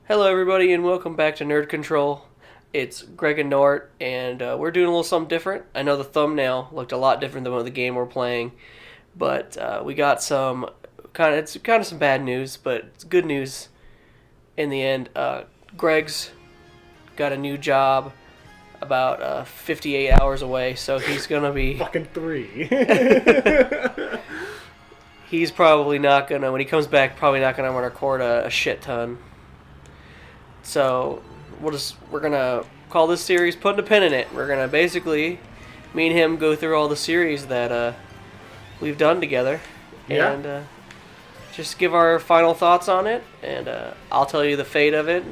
Hello, everybody, and welcome back to Nerd Control. It's Greg and Nort, and we're doing a little something different. I know the thumbnail looked a lot different than what the game we're playing, but we got some it's kind of some bad news, but it's good news in the end. Greg's got a new job about 58 hours away, so he's gonna be fucking 3. he's probably not gonna, when he comes back, probably not gonna want to record a shit ton. So we're gonna call this series "Putting a Pin in It." We're gonna basically, me and him, go through all the series that we've done together, and just give our final thoughts on it. And I'll tell you the fate of it.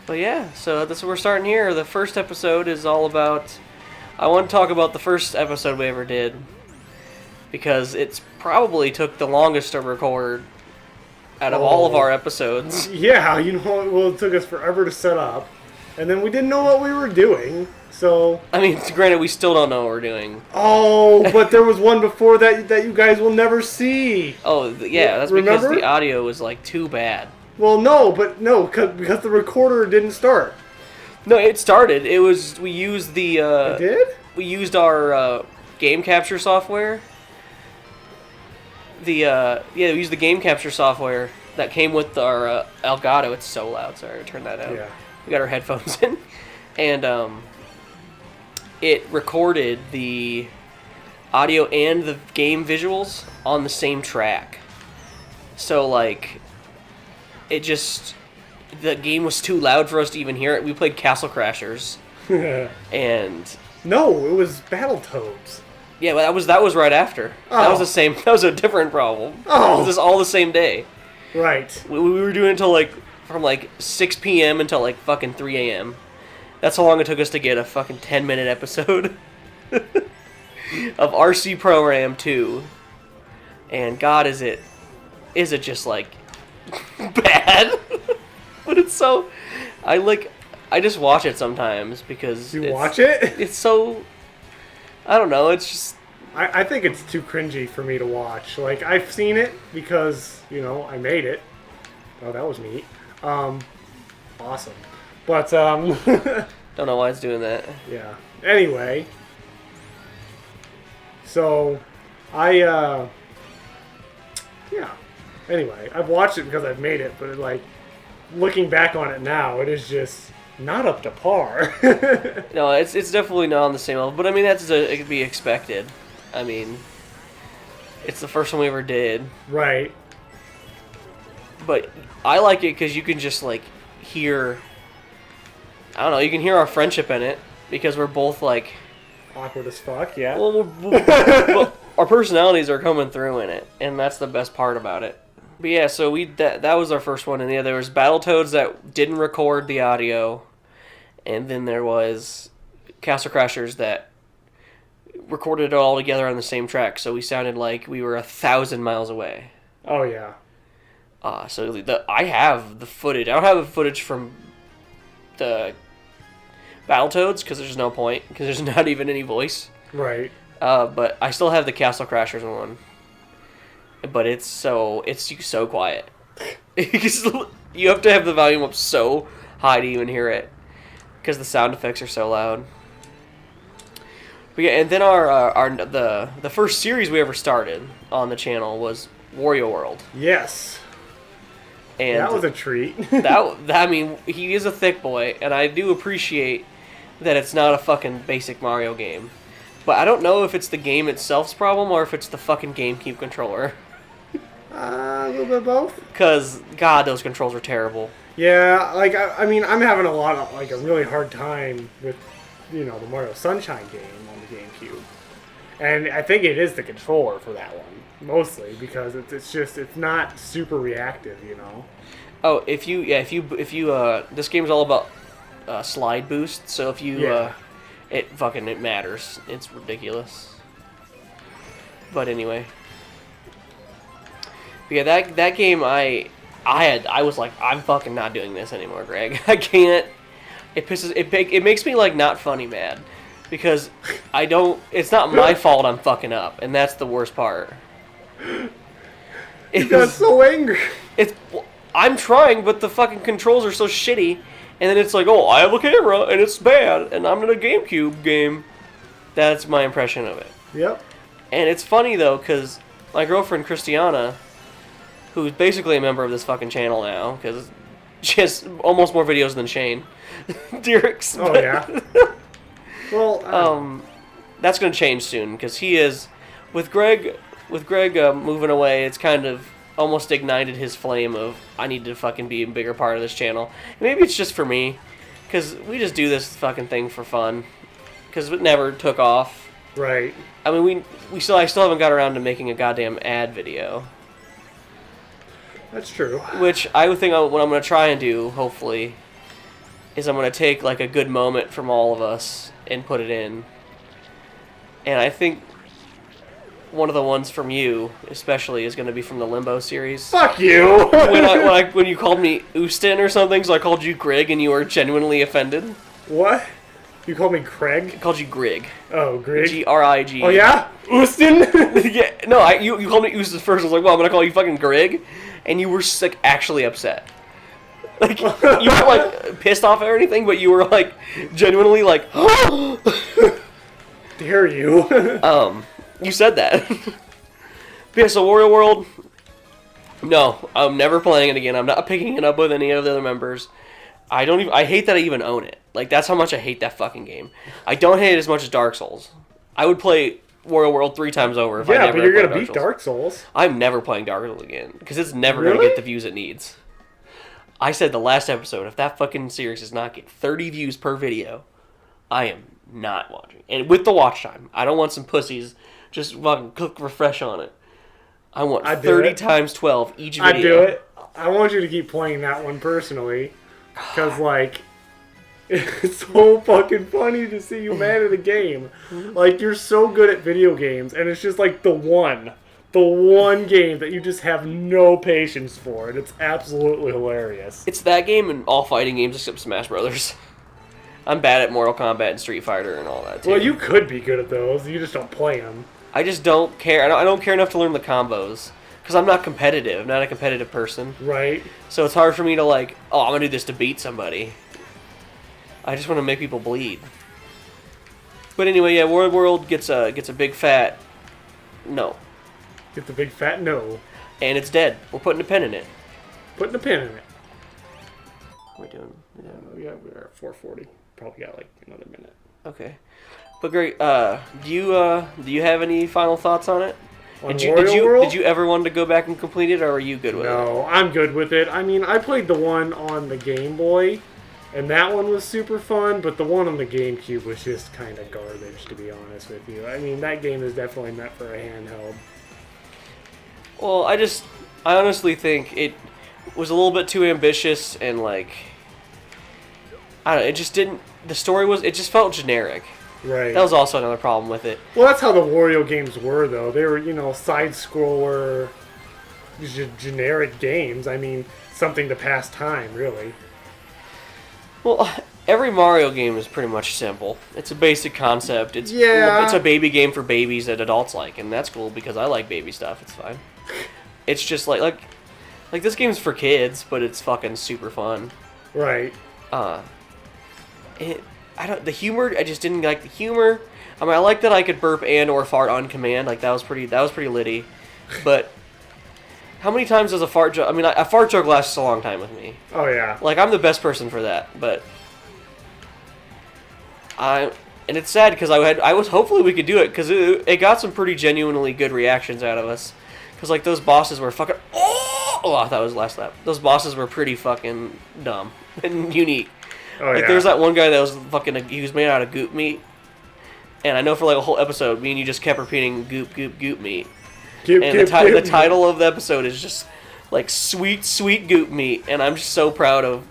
But yeah, so that's what we're starting here. The first episode is all about. I want to talk about the first episode we ever did because it's probably took the longest to record out of all of our episodes. Yeah, it took us forever to set up, and then we didn't know what we were doing, so... I mean, granted, we still don't know what we're doing. Oh, but there was one before that you guys will never see. Oh, yeah, that's because the audio was, too bad. Well, no, because the recorder didn't start. No, it started. We used the... It did? We used our game capture software. We used the game capture software that came with our Elgato. It's so loud. Sorry, turn that out. Yeah. We got our headphones in, and it recorded the audio and the game visuals on the same track. So the game was too loud for us to even hear it. We played Castle Crashers, and no, it was Battletoads. Yeah, but that was right after. Oh. That was the same. That was a different problem. Oh, it was just all the same day. Right. We were doing it until from 6 p.m. until fucking 3 a.m. That's how long it took us to get a fucking 10-minute episode of RC Program 2. And God, is it just bad? But it's so. I just watch it sometimes because you watch it. It's so. I don't know, it's just... I think it's too cringy for me to watch. I've seen it because, I made it. Oh, that was neat. Awesome. But, don't know why it's doing that. Yeah. Anyway. So, yeah. Anyway, I've watched it because I've made it, but, looking back on it now, it is just... not up to par. No, it's definitely not on the same level. But I mean, it could be expected. I mean, it's the first one we ever did. Right. But I like it because you can just hear. I don't know. You can hear our friendship in it because we're both awkward as fuck. Yeah. Well, our personalities are coming through in it, and that's the best part about it. But yeah, so that was our first one, and yeah, there was Battletoads that didn't record the audio, and then there was Castle Crashers that recorded it all together on the same track, so we sounded like we were 1,000 miles away. Oh yeah. So I have the footage. I don't have the footage from the Battletoads because there's no point because there's not even any voice. Right. But I still have the Castle Crashers one. But it's so quiet. You have to have the volume up so high to even hear it, because the sound effects are so loud. But yeah, and then the first series we ever started on the channel was Wario World. Yes. And that was a treat. I mean, he is a thick boy, and I do appreciate that it's not a fucking basic Mario game. But I don't know if it's the game itself's problem or if it's the fucking GameCube controller. A little bit of both. Because, God, those controls are terrible. Yeah, I mean, I'm having a really hard time with, the Mario Sunshine game on the GameCube. And I think it is the controller for that one, mostly, because it's not super reactive, Oh, if you, this game's all about slide boost, so if you, it matters. It's ridiculous. But anyway. Yeah, that game I was like, I'm fucking not doing this anymore, Greg. I can't. It makes me not funny mad because it's not my fault I'm fucking up, and that's the worst part. You got so angry. I'm trying, but the fucking controls are so shitty. And then it's like, oh, I have a camera, and it's bad, and I'm in a GameCube game. That's my impression of it. Yep. And it's funny, though, because my girlfriend, Christiana, who's basically a member of this fucking channel now, because she has almost more videos than Shane. Derek's. Oh, yeah. Well, that's going to change soon, because he is... With Greg moving away, it's kind of almost ignited his flame of, I need to fucking be a bigger part of this channel. And maybe it's just for me, because we just do this fucking thing for fun. Because it never took off. right. I mean, I still haven't got around to making a goddamn ad video. That's true. Which I would think what I'm going to try and do, hopefully, is I'm going to take like a good moment from all of us and put it in. And I think one of the ones from you, especially, is going to be from the Limbo series. Fuck you! when you called me Ustin or something, so I called you Greg, and you were genuinely offended. What? You called me Craig? I called you Grig. Oh, Grig? Grig. Oh, yeah? Ustin? Yeah, no, you called me Ustin first. I was like, well, I'm going to call you fucking Grig. And you were like actually upset. Like, you weren't like pissed off or anything, but you were like genuinely like, Dare you? You said that. But yeah, so Wario World, no, I'm never playing it again. I'm not picking it up with any of the other members. I hate that I even own it. Like, that's how much I hate that fucking game. I don't hate it as much as Dark Souls. I would play Wario World 3 times over if I never yeah, but you're played gonna beat Dark Souls. I'm never playing Dark Souls again, because it's never Really? gonna get the views it needs. I said the last episode, if that fucking series does not get 30 views per video, I am not watching. And with the watch time, I don't want some pussies just fucking click refresh on it. I want 30 times 12 each video. I'd do it. I want you to keep playing that one personally, because like, it's so fucking funny to see you mad at a game. Like, you're so good at video games, and it's just like the one game that you just have no patience for, and it's absolutely hilarious. It's that game and all fighting games except Smash Brothers. I'm bad at Mortal Kombat and Street Fighter and all that too. Well, you could be good at those. You just don't play them. I just don't care. I don't care enough to learn the combos. Because I'm not competitive. I'm not a competitive person. Right. So it's hard for me to like, oh, I'm going to do this to beat somebody. I just want to make people bleed. But anyway, yeah, Wario World gets a big fat no. Get the big fat no. And it's dead. We're putting a pin in it. Putting a pin in it. What are we doing? Yeah, we're at 4:40. Probably got like another minute. Okay. But Greg, do you have any final thoughts on it? On Did Wario World? Did you ever want to go back and complete it, or are you good with it? No, I'm good with it. I mean, I played the one on the Game Boy, and that one was super fun, but the one on the GameCube was just kind of garbage, to be honest with you. I mean, that game is definitely meant for a handheld. Well, I honestly think it was a little bit too ambitious, and like, I don't know, it just didn't, it just felt generic. Right. That was also another problem with it. Well, that's how the Wario games were, though. They were, side-scroller, generic games. I mean, something to pass time, really. Well, every Mario game is pretty much simple. It's a basic concept. It's a baby game for babies that adults like, and that's cool because I like baby stuff. It's fine. It's just like this game's for kids, but it's fucking super fun. Right. The humor, I just didn't like the humor. I mean, I like that I could burp and or fart on command. Like, that was pretty litty. But how many times does a fart joke... I mean, a fart joke lasts a long time with me. Oh, yeah. Like, I'm the best person for that, but... And it's sad, because I was... Hopefully we could do it, because it got some pretty genuinely good reactions out of us. Because, like, those bosses were fucking... Oh, I thought it was last lap. Those bosses were pretty fucking dumb and unique. Oh, like, yeah. there's that one guy that was fucking... He was made out of goop meat. And I know for, like, a whole episode, me and you just kept repeating goop, goop, goop meat. The title of the episode is just, like, sweet, sweet goop meat. And I'm just so proud of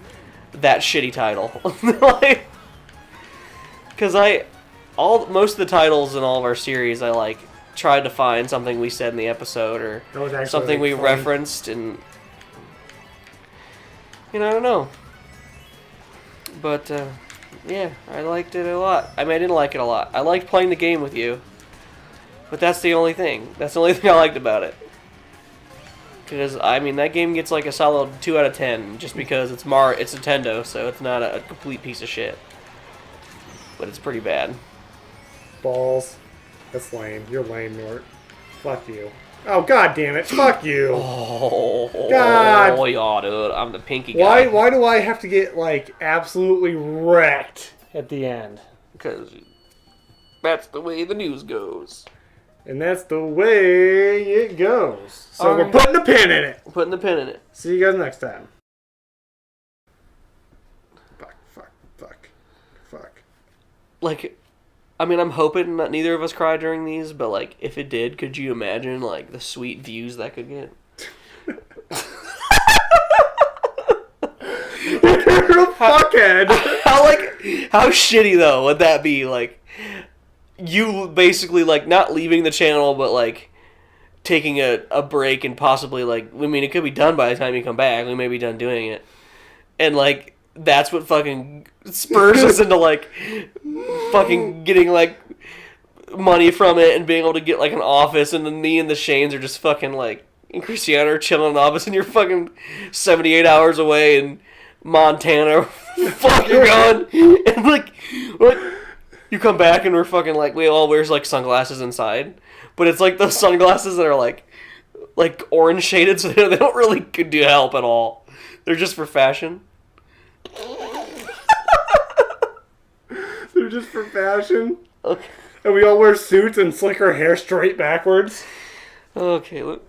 that shitty title. Like... Because most of the titles in all of our series, I, like, tried to find something we said in the episode or something we referenced, and... I don't know. But, yeah, I liked it a lot. I mean, I didn't like it a lot. I liked playing the game with you. But that's the only thing. That's the only thing I liked about it. Because, I mean, that game gets like a solid 2 out of 10 just because it's Nintendo, so it's not a complete piece of shit. But it's pretty bad. Balls. That's lame. You're lame, Nort. Fuck you. Oh, god damn it. Fuck you. Oh, God. Yeah, dude. I'm the pinky guy. Why do I have to get, like, absolutely wrecked at the end? Because that's the way the news goes. And that's the way it goes. So Alright. we're putting a pin in it. We're putting the pin in it. See you guys next time. Fuck. Like, I mean, I'm hoping that neither of us cry during these, but, like, if it did, could you imagine, like, the sweet views that could get? You're a fuckhead. How shitty, though, would that be? Like, you basically, like, not leaving the channel, but, like, taking a break and possibly, like, I mean, it could be done by the time you come back. We may be done doing it. And, like, that's what fucking spurs us into, like, fucking getting, like, money from it and being able to get, like, an office, and then me and the Shanes are just fucking, like, and Cristiano are chilling in the office, and you're fucking 78 hours away in Montana, fucking gone, and, like, you come back and we're fucking, like, we all wears, like, sunglasses inside, but it's, like, those sunglasses that are, like orange shaded, so they don't really do help at all. They're just for fashion. They're just for fashion. Okay. And we all wear suits and slick our hair straight backwards. Okay, look.